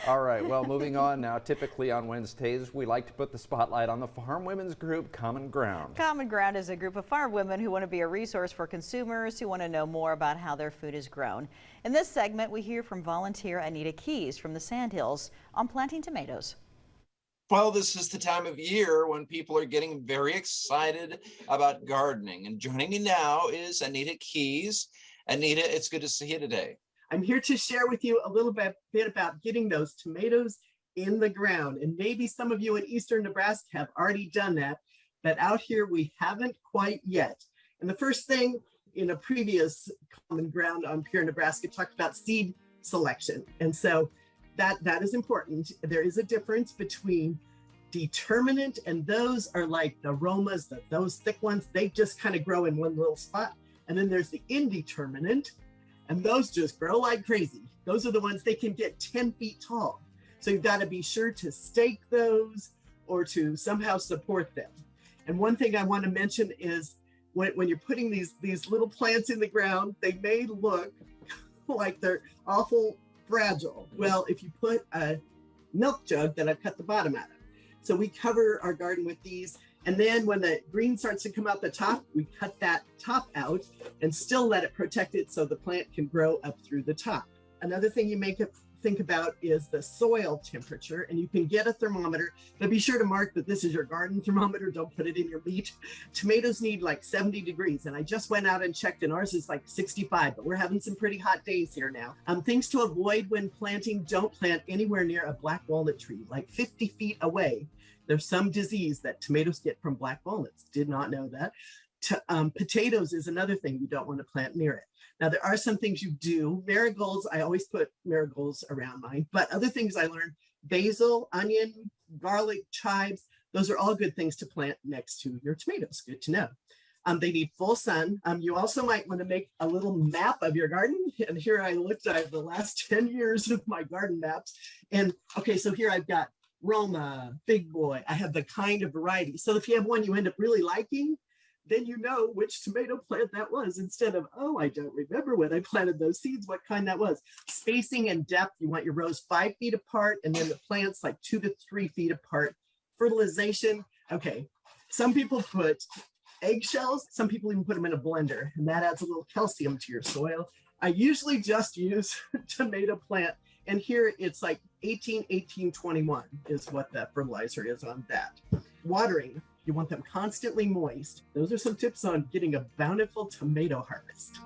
All right, well, moving on now. Typically on Wednesdays, we like to put the spotlight on the farm women's group, Common Ground. Common Ground is a group of farm women who want to be a resource for consumers who want to know more about how their food is grown. In this segment, we hear from volunteer Anita Keys from the Sandhills on planting tomatoes. Well, this is the time of year when people are getting very excited about gardening. And joining me now is Anita Keys. Anita, it's good to see you today. I'm here to share with you a little bit about getting those tomatoes in the ground. And maybe some of you in eastern Nebraska have already done that, but out here we haven't quite yet. And the first thing in a previous Common Ground on Pure Nebraska talked about seed selection. And so that is important. There is a difference between determinate, and those are like the aromas, those thick ones, they just kind of grow in one little spot. And then there's the indeterminate, and those just grow like crazy. Those are the ones they can get 10 feet tall. So you've got to be sure to stake those or to somehow support them. And one thing I want to mention is when you're putting these little plants in the ground, they may look like they're awful fragile. Well, if you put a milk jug that I've cut the bottom out of. So we cover our garden with these. And then when the green starts to come out the top, we cut that top out and still let it protect it so the plant can grow up through the top. Another thing you may think about is the soil temperature, and you can get a thermometer, but be sure to mark that this is your garden thermometer. Don't put it in your meat. Tomatoes need like 70 degrees, and I just went out and checked, and ours is like 65, but we're having some pretty hot days here now. Things to avoid when planting: don't plant anywhere near a black walnut tree, like 50 feet away. There's some disease that tomatoes get from black walnuts. Did not know that. Potatoes is another thing you don't want to plant near it. Now, there are some things you do. Marigolds, I always put marigolds around mine, but other things I learned: basil, onion, garlic, chives, those are all good things to plant next to your tomatoes. Good to know. They need full sun. You also might want to make a little map of your garden. And here I looked at the last 10 years of my garden maps. And okay, so here I've got Roma, Big Boy. I have the kind of variety. So if you have one you end up really liking, then you know which tomato plant that was, instead of, oh, I don't remember when I planted those seeds, what kind that was. Spacing and depth: you want your rows 5 feet apart, and then the plants like 2 to 3 feet apart. Fertilization: okay, some people put eggshells, some people even put them in a blender, and that adds a little calcium to your soil. I usually just use tomato plant, and here it's like 18-18-21 is what that fertilizer is on that. Watering: you want them constantly moist. Those are some tips on getting a bountiful tomato harvest.